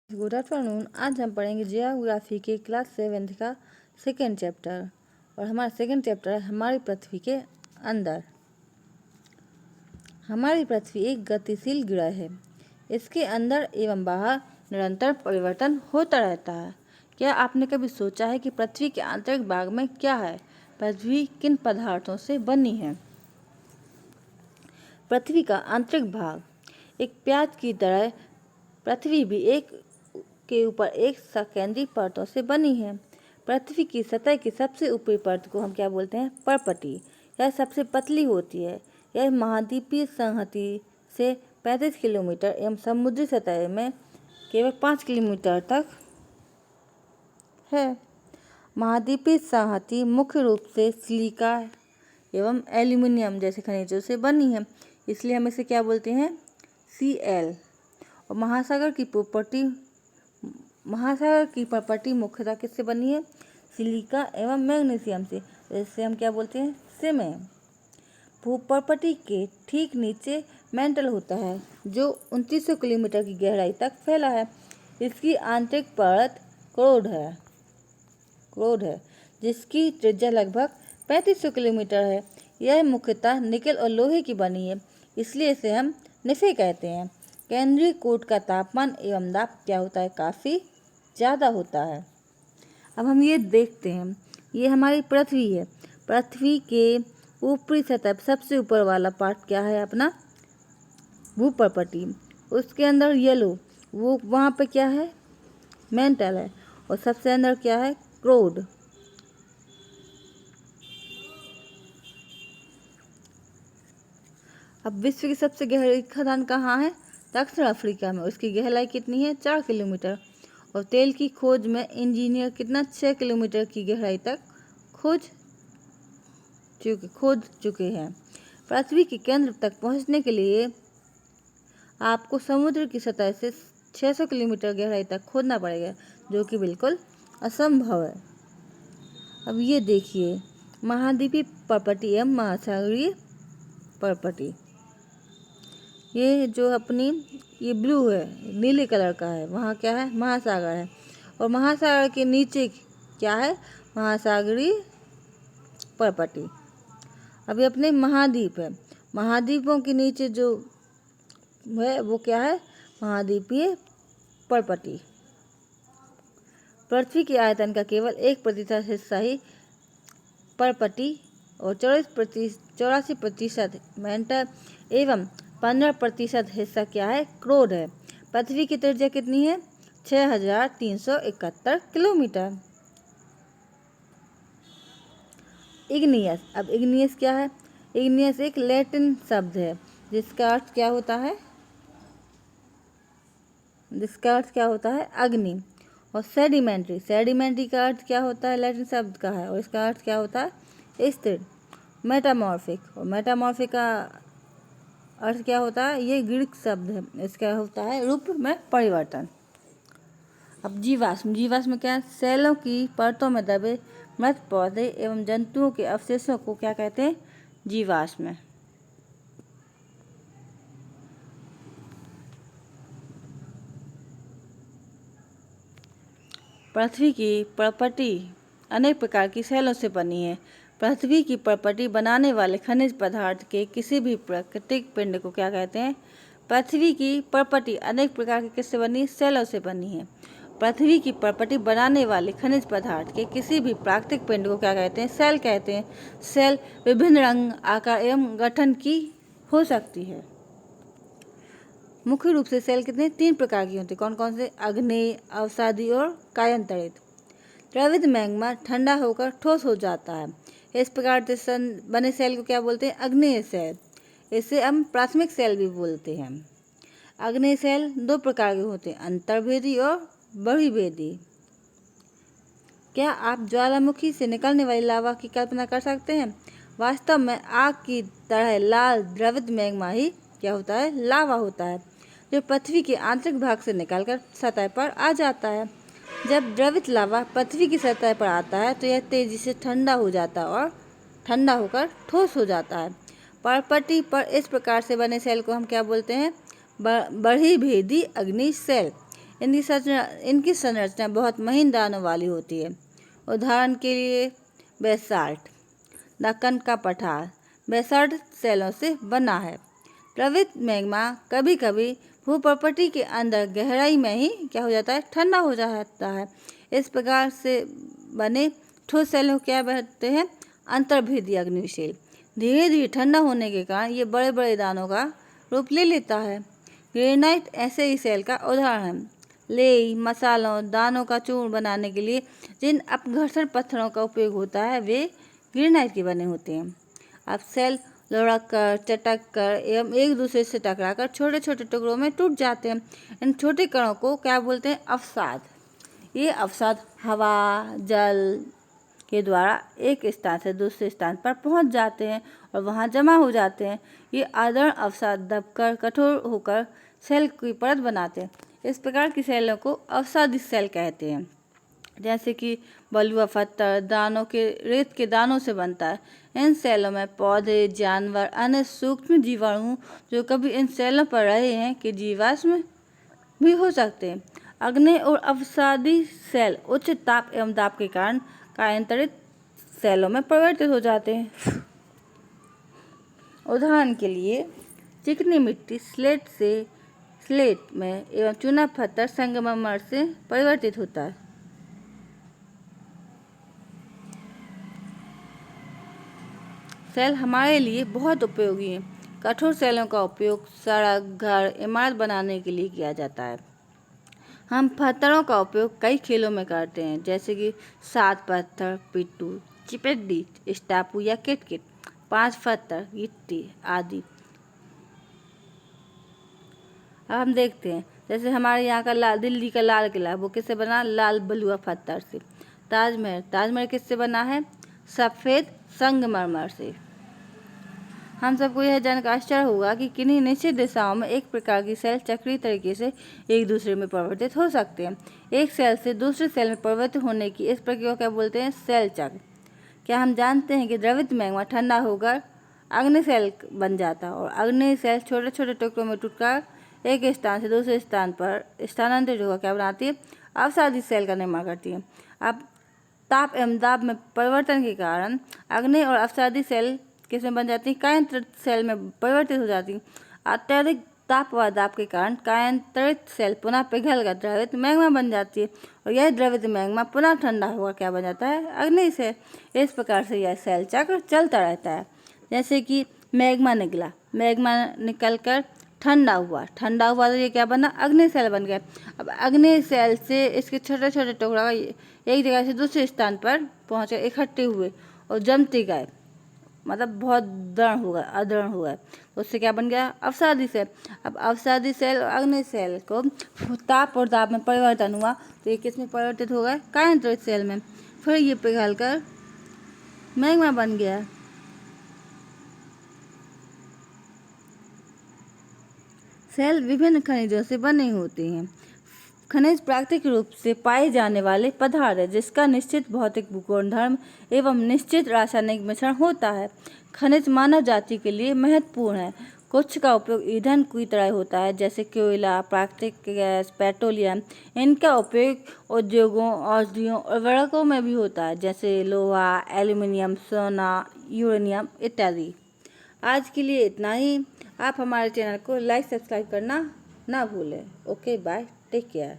Good afternoon. आज हम पढ़ेंगे जियोग्राफी के क्लास 7 का सेकेंड चैप्टर और हमारा सेकेंड चैप्टर है हमारी पृथ्वी के अंदर। हमारी पृथ्वी एक गतिशील ग्रह है। इसके अंदर एवं बाहर निरंतर परिवर्तन होता रहता है। क्या आपने कभी सोचा है कि पृथ्वी के आंतरिक भाग में क्या है? पृथ्वी किन पदार्थों से बनी है? पृथ्वी का आंतरिक भाग एक प्याज की तरह पृथ्वी भी एक के ऊपर एक सकेंद्रीय परतों से बनी है। पृथ्वी की सतह की सबसे ऊपरी परत को हम क्या बोलते हैं? पर्पटी। यह सबसे पतली होती है। यह महाद्वीपीय संहति से 35 किलोमीटर एवं समुद्री सतह में केवल 5 किलोमीटर तक है। महाद्वीपीय संहति मुख्य रूप से सिलिका एवं एल्यूमिनियम जैसे खनिजों से बनी है, इसलिए हम इसे क्या बोलते हैं? Cl। और महासागर की प्रॉपर्टी मुख्यतः किससे बनी है? सिलिका एवं मैग्नीशियम से, जिससे हम क्या बोलते हैं? सीमेंट। भूपर्पटी के ठीक नीचे मैंटल होता है जो 2900 किलोमीटर की गहराई तक फैला है। इसकी आंतरिक परत क्रोड है जिसकी त्रिज्या लगभग 3500 किलोमीटर है। यह मुख्यतः निकेल और लोहे की बनी है, इसलिए इसे हम निफे कहते हैं। केंद्रीय कोट का तापमान एवं दाब क्या होता है? काफ़ी ज़्यादा होता है। अब हम ये देखते हैं, ये हमारी पृथ्वी है। पृथ्वी के ऊपरी सतह सबसे ऊपर वाला पार्ट क्या है? अपना भूपर्पटी। उसके अंदर येलो, वो वहाँ पे क्या है? मेंटल है। और सबसे अंदर क्या है? क्रोड। अब विश्व की सबसे गहरी खदान कहाँ है? दक्षिण अफ्रीका में। उसकी गहराई कितनी है? 4 किलोमीटर। और तेल की खोज में इंजीनियर कितना? 6 किलोमीटर की गहराई तक खोज चुके हैं। पृथ्वी के केंद्र तक पहुंचने के लिए आपको समुद्र की सतह से 600 किलोमीटर गहराई तक खोदना पड़ेगा, जो कि बिल्कुल असंभव है। अब ये देखिए, महाद्वीपीय पर्पटी एवं महासागरीय पर्पटी। ये जो अपनी ये ब्लू है, नीले कलर का है, वहाँ क्या है? महासागर है। और महासागर के नीचे क्या है? महासागरीय पर्पटी। अभी अपने महाद्वीप है। महाद्वीपों के नीचे जो है वो क्या है? महाद्वीपीय पर्पटी। पृथ्वी के आयतन का केवल 1% हिस्सा ही पर्पटी और 84% मेंटल एवं 15% हिस्सा क्या है? क्रोड है। पृथ्वी की त्रिज्या कितनी है? 6371 किलोमीटर। इग्नियस। अब इग्नियस क्या है? इग्नियस एक लैटिन शब्द है जिसका अर्थ क्या होता है? अग्नि। और सेडिमेंट्री का अर्थ क्या होता है? लैटिन शब्द का है और इसका अर्थ क्या होता है? स्थिर। मेटामॉर्फिक। और मेटामॉर्फिक का अर्थ क्या होता है? ये ग्रीक शब्द है, इसका होता है रूप में परिवर्तन। अब जीवाश्म क्या है? सेलों की परतों में दबे मृत पौधे एवं जंतुओं के अवशेषों को क्या कहते हैं? जीवाश्म। पृथ्वी की पर्पटी अनेक प्रकार की सेलों से बनी है। पृथ्वी की पर्पटी बनाने वाले खनिज पदार्थ के किसी भी प्राकृतिक पिंड को क्या कहते हैं? पृथ्वी की पर्पटी अनेक प्रकार के किससे बनी? सेलों से बनी है। पृथ्वी की पर्पटी बनाने वाले खनिज पदार्थ के किसी भी प्राकृतिक पिंड को क्या कहते हैं? सेल कहते हैं। सेल विभिन्न रंग, आकार एवं गठन की हो सकती है। मुख्य रूप से सेल कितने? 3 प्रकार की होती है। कौन कौन से? अग्नेय, अवसादी और कायांतरित। द्रवित मैग्मा ठंडा होकर ठोस हो जाता है। इस प्रकार से बने सेल को क्या बोलते हैं? अग्नेय सेल। इसे हम प्राथमिक सेल भी बोलते हैं। अग्नेय सेल 2 प्रकार के होते हैं, अंतर्भेदी और बहिर्भेदी। क्या आप ज्वालामुखी से निकलने वाली लावा की कल्पना कर सकते हैं? वास्तव में आग की तरह लाल द्रवित मैग्मा ही क्या होता है? लावा होता है, जो पृथ्वी के आंतरिक भाग से निकलकर सतह पर आ जाता है। जब द्रवित लावा पृथ्वी की सतह पर आता है तो यह तेजी से ठंडा हो जाता है और ठंडा होकर ठोस हो जाता है। पर्पटी पर इस प्रकार से बने सेल को हम क्या बोलते हैं? बहिर्भेदी अग्नि सेल। इनकी संरचना बहुत महीन दानों वाली होती है। उदाहरण के लिए बेसाल्ट, दक्कन का पठार बेसाल्ट सेलों से बना है। द्रवित मैग्मा कभी कभी भूपर्पटी के अंदर गहराई में ही क्या हो जाता है, ठंडा हो जाता है। इस प्रकार से बने ठोस सेलों क्या कहते हैं, अंतर्भेदी अग्निशैल। धीरे धीरे ठंडा होने के कारण ये बड़े बड़े दानों का रूप ले लेता है। ग्रेनाइट ऐसे ही सेल का उदाहरण है। लेई मसालों दानों का चूर्ण बनाने के लिए जिन अपघर्षण पत्थरों का उपयोग होता है वे ग्रेनाइट के बने होते हैं। अब सेल लुढ़क कर, चटक कर एवं एक दूसरे से टकराकर छोटे छोटे टुकड़ों में टूट जाते हैं। इन छोटे कणों को क्या बोलते हैं, अवसाद। ये अवसाद हवा जल के द्वारा एक स्थान से दूसरे स्थान पर पहुंच जाते हैं और वहां जमा हो जाते हैं। ये आदर्ण अवसाद दबकर कठोर होकर सेल की परत बनाते हैं। इस प्रकार की सेलों को अवसादी सेल कहते हैं। जैसे कि बलुआ पत्थर दानों के रेत के दानों से बनता है। इन सेलों में पौधे जानवर अन्य सूक्ष्म जीवाणु जो कभी इन सेलों पर रहे हैं के जीवाश्म भी हो सकते हैं। अग्नि और अवसादी सेल उच्च ताप एवं दाब के कारण कायांतरित सेलों में परिवर्तित हो जाते हैं। उदाहरण के लिए चिकनी मिट्टी स्लेट में एवं चूना पत्थर संगमरमर से परिवर्तित होता है। सेल हमारे लिए बहुत उपयोगी हैं। कठोर सेलों का उपयोग सड़क घर इमारत बनाने के लिए किया जाता है। हम पत्थरों का उपयोग कई खेलों में करते हैं, जैसे कि 7 पत्थर पिट्टू, चिपेडी, स्टापू या किटकिट, 5 पत्थर गिट्टी आदि। अब हम देखते हैं, जैसे हमारे यहाँ का दिल्ली का लाल किला, वो किससे बना, लाल बलुआ पत्थर से। ताजमहल किससे बना है, सफ़ेद संगमरमर से। हम सबको यह जानकर आश्चर्य होगा कि किन्हीं निश्चित दिशाओं में एक प्रकार की सेल चक्रीय तरीके से एक दूसरे में परिवर्तित हो सकते हैं। एक सेल से दूसरे सेल में परिवर्तित होने की इस प्रक्रिया को क्या बोलते हैं, सेल चक्र। क्या हम जानते हैं कि द्रवित मैग्मा ठंडा होकर अग्नि सेल बन जाता है और अग्नि सेल छोटे छोटे टुकड़ों में टूटकर एक स्थान से दूसरे स्थान पर स्थानांतरित होकर क्या बनाती है, अवसादी सेल का निर्माण करती है। अब ताप एवं दाब में परिवर्तन के कारण अग्नि और अवसादी सेल किसमें बन जाती है, कायांतरित सेल में परिवर्तित हो जाती है। अत्यधिक ताप व दाब के कारण कायांतरित सेल पुनः पिघलकर द्रवित मैग्मा बन जाती है और यह द्रवित मैग्मा पुनः ठंडा होकर क्या बन जाता है, अग्नि सेल। इस प्रकार से यह सेल चक्र चलता रहता है। जैसे कि मैग्मा निकल कर ठंडा हुआ तो ये क्या बना, अग्नि सेल बन गया। अब अग्नि सेल से इसके छोटे छोटे टुकड़ा एक जगह से दूसरे स्थान पर पहुँचे, इकट्ठे हुए और जमते गए, मतलब बहुत अदृढ़ हुआ, तो उससे क्या बन गया, अवसादी सेल। अब अवसादी सेल और अग्नि सेल को ताप और दाब में परिवर्तन हुआ तो ये किस में परिवर्तित हो गए, कायांतरित सेल में। फिर ये पिघलकर मैग्मा बन गया। सेल विभिन्न खनिजों से बने होते हैं। खनिज प्राकृतिक रूप से पाए जाने वाले पदार्थ है जिसका निश्चित भौतिक गुणधर्म एवं निश्चित रासायनिक मिश्रण होता है। खनिज मानव जाति के लिए महत्वपूर्ण है। कुछ का उपयोग ईंधन की तरह होता है, जैसे कोयला, प्राकृतिक गैस, पेट्रोलियम। इनका उपयोग उद्योगों, औषधियों और उर्वरकों में भी होता है, जैसे लोहा, एल्यूमिनियम, सोना, यूरेनियम इत्यादि। आज के लिए इतना ही। आप हमारे चैनल को लाइक सब्सक्राइब करना ना भूलें। Okay bye, take care.